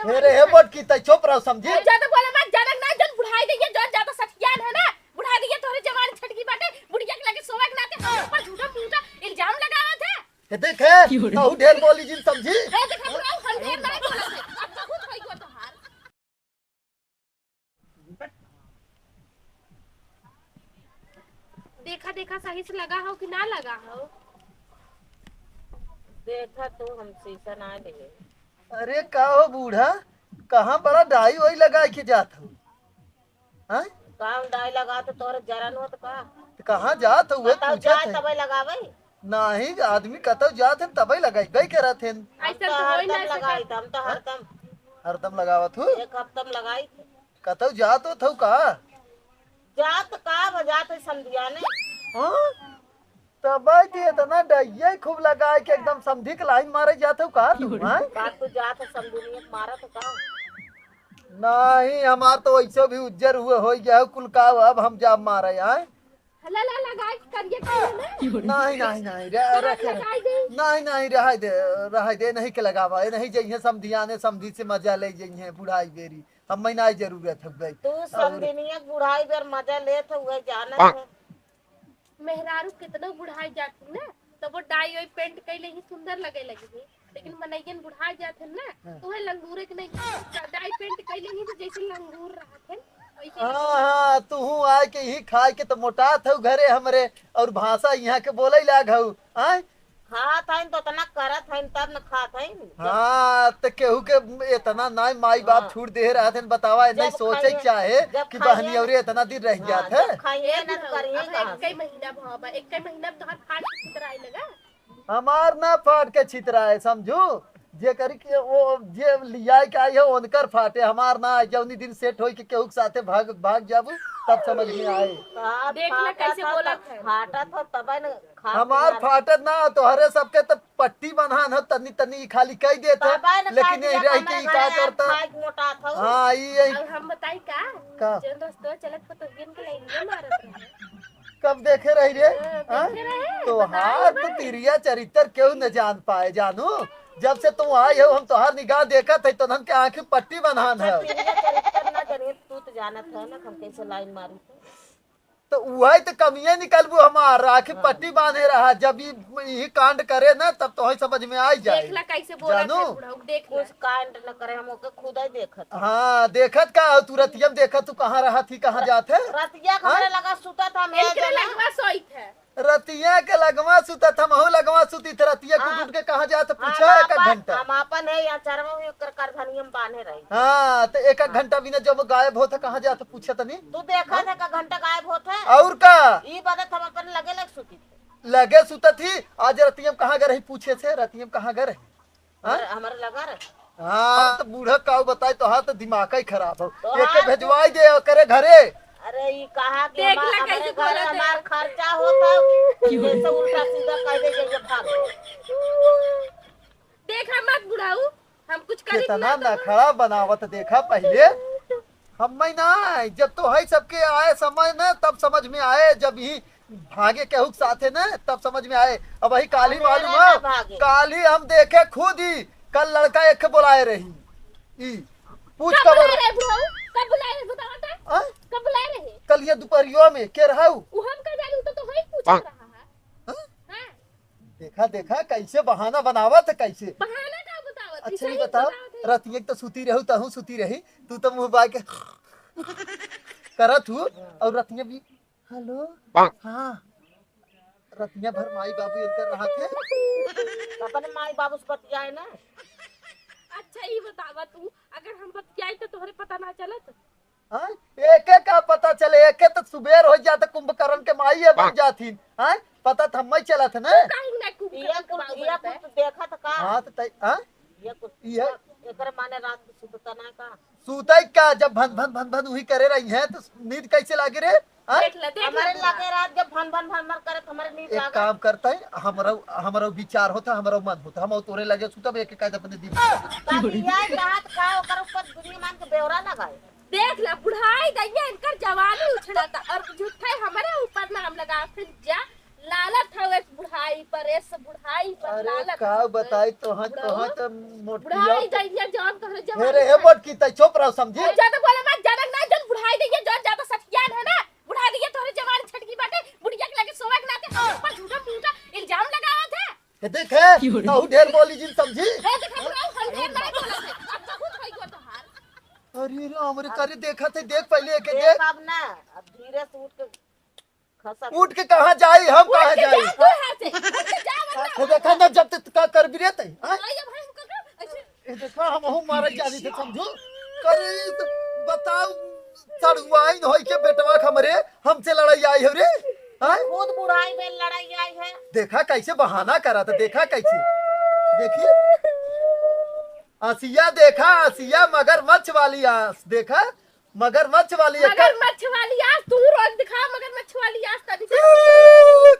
मेरे हे बोट की तय चुप रहो समझी। ज्यादा बोले मत, ज्यादा ना जन बुढ़ाई दइए, जो ज्यादा सठियान है ना बुढ़ा दइए तोरे जवान छटकी बाटे बुढ़िया के लगे सोवे के नाते हम ऊपर झूठा मूठा इल्जाम लगावत है। हे देखे तू ढेर बोली जिन समझी। ए देखा बुढ़ाऊ हम ढेर नहीं बोलत है, अब बहुत होई गो तोहार। देखा देखा सही से लगा हो कि ना लगा हो? देखा तो हम शीशा ना ले। अरे का हो बूढ़ा, कहाँ बड़ा डाई वही लगा के जात हो? हाँ काम डाई लगा तो तोरे जरन हो तो का कहाँ जात हो? बताओ जा तबे लगावे। नहीं आदमी कतौ जात है तबे लगाई गई करत है। ऐसा तो होई ना लगाई हम तो हरदम लगावत हो। एक हफ्ता में लगाई थी। कतौ जात हो थौ का? जात का बजात समझिया ने। हाँ तबे के इतना डइये खूब लगा के एकदम समझी के लाइन मारे जात हो का तू? हाँ बात तो जात समझुनिया मारा तो का नहीं हमार तो ऐसे भी उज्जर हुए हो गया कुल का अब हम जाब मारे आए। ला ला लगा के करिए करे ना। नहीं नहीं नहीं नहीं नहीं रह दे नहीं के लगावा नहीं जइए समधिया ने समधी से मजा ले जइए बुढ़ाई बेरी हम नहीं जरूरत है भाई। तू समझनिया बुढ़ाई बेर मजा लेत हुए जानत है। मेहरारू कितना बुढ़ाई जाती ना तो वो डाई और पेंट कई ही सुंदर लगे लगी, लेकिन मनैयन बुढ़ा जाते ना तो है लंगूरे के नहीं डाई पेंट कई ही तो जैसे लंगूर रहा थे। हाँ तू आए के ही खाए के तो मोटा था घरे हमरे और भाषा यहाँ के बोले लाग हूँ। खात हईन तो तना करत हईन तब न खात हईन। हाँ तो केहू के इतना ना माई बाप छूट दे रहा थे बतावा नहीं सोचे चाहे कि बहनी और इतना दिन रह गया था। खाइए न करिए एक महीना भावा एक महीना तो फाट छितराए लगा। हमार ना फाट के छितराए समझू जे करी के वो जे लिया के आई है उनकर फाटे हमार ना जौनी दिन सेट होई के केहू के साथे भाग जाबू तब समझ में आए। देख ले कैसे बोलत है। फाटा तो तबे न हमार फाटत ना तोहरे सबके तो पट्टी बन्हान हो तनी तनी खाली कह देते लेकिन नहीं रह के का करता। हाँ ये हम बताई का जन दोस्तों चलत को तो गेम के लाइन मारत रहे। कब देखे रही रे तो हार तो तिरिया चरित्र क्यों न जान पाए जानू जब से तुम आए हो हम तोहार निगाह देखा थे तो हम के आंखें पट्टी बनान है। तू तो जानत है ना हम कैसे लाइन मारी तो वही तो कमियां निकलबू हमार आंखें पट्टी बांधे रहा जब ये कांड करे ना तब तो समझ में आ जाए। देखला कैसे बोला देख कुछ कांड न करे हम ओके खुद ही देखत। हाँ देखत का तू रतियम देखत तू कहाँ रहा थी कहाँ जाते रतिया हमरे लगा सुता था मैं लगवा सोई थे रतिया के लगवा सुता था महू लगवा सुती थे रतिया को उठ के कहाँ जाते पूछा एक घंटा हम अपन है या चरवा में कर धनियम बांधे रही। हाँ तो एक घंटा बिना जब गायब होता कहाँ जाते पूछा तनी तू देखा था का घंटा गायब होता है और का ई बात हम अपन लगे लग सुती थी लगे सुता थी आज रतियम कहाँ गए रही पूछे से रतियम कहाँ गए रही हमारे लगा रहे। हाँ तो बूढ़ा काऊ बताए तो हाँ तो दिमाग ही खराब हो एक भेजवाई दे करे घरे। अरे ये कहा कि हमारे घर हमार खर्चा होता जैसे उल्टा सीधा कह दे जैसे भाग देखा मत बुढ़ाऊ हम कुछ कर कितना नखरा बनावत देखा पहले हम ना जब तो है सबके आए समय ना तब समझ में आए जब ही भागे केहू साथे ना तब समझ में आए। अब वही काली मालूम है काली हम देखे खुद ही कल लड़का एक बुलाए रही पूछ कब बुलाए रहे बताओ कब बुलाए रहे कल ये दोपहरियों में के रहा वो हम का जानू तो वही पूछ रहा है। देखा देखा कैसे बहाना बनावत कैसे बहाना का बतावत। अच्छा ये बताओ रतिया तो सुती रहू तहू सुती रही तू तो मुंह बाय के करत हूँ और रतिया भी हेलो हाँ रतिया भर माई बाबू इनकर रहा थे अपन माई बाबू से बतियाए ना। अच्छा ये बतावा तू अगर हम बतियाए तो तोहरे पता ना चलत। हाँ एक का पता चले एक तो सुबेर हो जाता कुंभकर्ण के माई है बन जाती हाँ पता था मैं चला था ना देखा था का हाँ तो ये एकर माने रात को सुतता ना का सूता का जब भन भन भन भन वही करे रही है तो नींद कैसे लागे रे हमारे लगे रात जब भन भन भन भन करे हमारे नींद एक काम करता है हमारा विचार होता हमारा मन होता हम तोरे लगे सुतब एक एक अपने दिन यही रात का ओकर ऊपर दुनिया मान के बेवरा लगाए। देख ला बुढ़ाई दैया इनकर जवानी उछड़ता और झूठे हमारे ऊपर नाम लगा फिर जा लालत है एक बुढ़ाई पर ऐसे बुढ़ाई पर अरे लालत का बताई तोहा बुढ़ाऊ, तो मोटिया बुढ़ाई जाइए जान तोहरे अरे हे जवान मोटकी तै चुप रहो समझी ज्यादा बोले मत जनक ना जन बुढ़ाई दैए जन ज्यादा सठियान है ना बुढ़ाई दैए तोहरे जवान छटकी बाटे बुढ़िया के लगे सोवे के नाते हम पर झूठा मूठा इल्जाम लगावत है हे देख है तू ढेर बोली जिन समझी हे देखा बुढ़ाऊ हम ढेर नहीं बोलत है अब बहुत होई गो तोहार अरे राम रे करे देखा थे देख पहले के देख देख अब ना अब धीरे से उठ के खसक उठ के कहां जाई हम कहां जाई जा तू यहाँ से उठ के जा वरना हे देखा ना जब तक का कर भी रहते आइए भाई हम कर ऐसे हे देखा हम हूं मारे जानी थे समझो करे तो बताओ सड़ुआइन होई के बेटवा हमरे हमसे लड़ाई आई हो रे हां खुद बुढ़ाई में लड़ाई आई है। देखा कैसे बहाना करा था देखा कैसे देखिए आसिया देखा आसिया मगरमच्छ वाली आस देखा मगरमच्छ वाली मगरमच्छ वाली आज तू रोज दिखा मगरमच्छ वाली आज तभी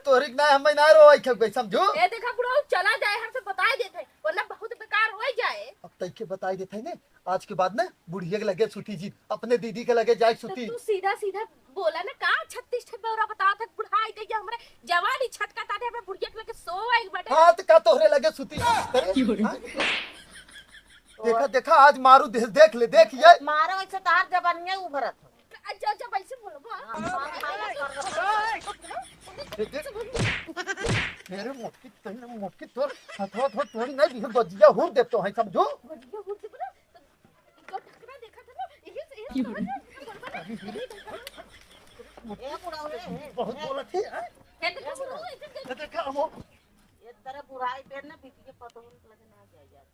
तोरिक ना हम ना रो आई खब समझो ए देखा बुढ़ाऊ चला जाए हमसे बता देते वरना बहुत बेकार हो जाए अब तक के बताई देते हैं ने आज के बाद ना बुढ़िया के लगे छुट्टी जी अपने दीदी के लगे जाए तो छुट्टी तू सीधा सीधा बोला ना का 36 ठे बेवरा बता था बुढ़ाई दे हमरे जवानी छटका ताते हमें बुढ़िया के लगे सोए एक बटे हाथ का तोहरे लगे छुट्टी हाँ? देखा देखा आज मारू देख ले देख ये मारो ऐसे तार जबानिया उभरत हो। अच्छा अच्छा वैसे बोलो मेरे मोटकी तोर हथवा थोड़ी नहीं दिख बजिया हो दे तो है समझो भजिया हुर से बोला तो ठकरा देखा था ना यही से ए बुढ़ाऊ रे बहुत बोलत है हाँ? ये देखा बुढ़ाऊ ऐसे देखा हम ये तरह बुढ़ाई पे ना बीती के पतो लगे ना जाए जाए।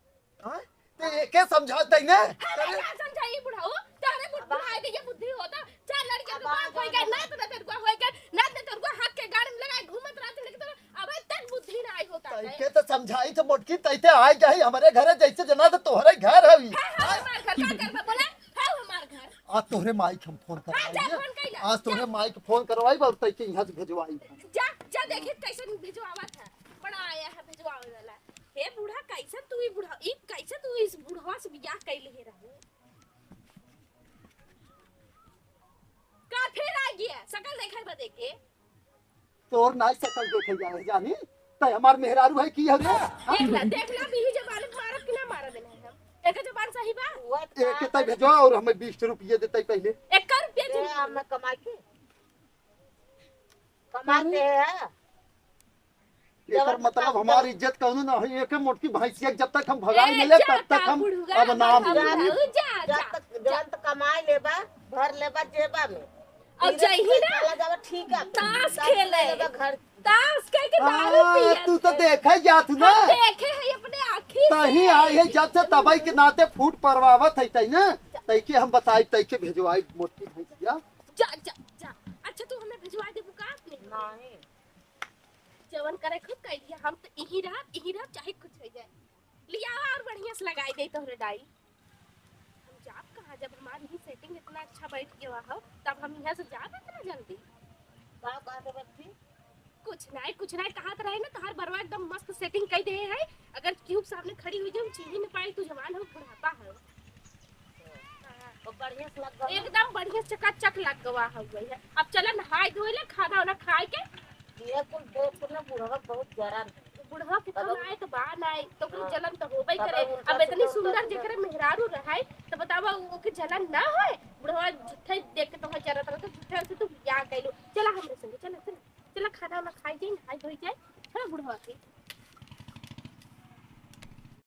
हाँ? ते के समझाते ने अरे क्या समझाई बुढ़ाऊ तारे बुढ़ाई दे ये बुद्धि होता चार लड़कियों के बात होई गए ना तो तेरे को होई गए ना तो तेरे को हक के गाड़ी में लगाए घूमत रहते लेकिन अब तक बुद्धि ना आई होता है के तो समझाई तो मोटकी तैते आ जाई हमारे घर जैसे जना तो तोहरे घर हवी हमार घर का कर बोला है हमार घर आज तोहरे माइक हम फोन हाँ, जा फोन करवाई कइला। आज तोहरे माइक फोन करवाई और तैके यहां से भेजवाई जा जा देखिए कैसे भिजवावा था बड़ा आया है भिजवावे वाला हे बूढ़ा कैसे तू ई बूढ़ा ई कैसे तू इस बूढ़वा से बियाह कैले हे रहे का फिर आ गया सकल देखै बदे के तोर नाई सकल देखे जाए जानी तै हमार मेहरारू है की हरे देख ला बीही जबान मारत कि ना मारत देना हम एक जबान सही बा वो एक तै भेजवा और हमें 20 रुपये देते पहले 1 रुपया ये हम कमाई के कमाते हैं। एकर मतलब हमारी इज्जत कौनो ना है एक मोटकी भैंसिया जब तक हम भगाई मिले तब तक हम अब नाम लेंगे जब तक कमाई लेबा भर लेबा जेबा में अब जही ना चला जावा ठीक है ताश खेले घर ताश कह के दारू पिया तू तो देखा जात ना देखे है अपने आँखी तही आई है जब से तबई के नाते फूट परवावत है तई ना तई के हम बताई तई के भेजवाई मोटकी भैंसिया जा जा जा अच्छा तू हमें भिजवा दे बुका नहीं जवन करे खुद कह दिया हम तो यही रह चाहे कुछ हो जाए लिया और बढ़िया से लगाई दे तोहरे डाई हम जाब कहाँ जब हमारी ही सेटिंग इतना अच्छा बैठ गया हो तब हम यहाँ से जाब इतना जल्दी का बात है कुछ नहीं कहा तो रहे ना तहार बरवा एकदम मस्त सेटिंग कर दे है अगर क्यूब सामने खड़ी हुई जाए चीनी न पाई तू जवान हो बुढ़ापा है तो बढ़िया से लग गया एकदम बढ़िया चकाचक लग गवा हो गई है अब चला नहाए धोए ले खाना वाना खाए के ये कुल देख के ना बुढ़वा बहुत जरन बुढ़वा के तो आए तो बाहर आए तो फिर जलन तो होबे करे तब अब इतनी सुंदर जेकरे मेहरारू रहाय तो बतावा वो के जलन ना होए बुढ़वा झूठे देख के तो जरत रह तो झूठे से तू क्या कहलो चला हमरे संग चला चला चला खाना वाना खाई जाए नहाई धोई जाए चला बुढ़वा के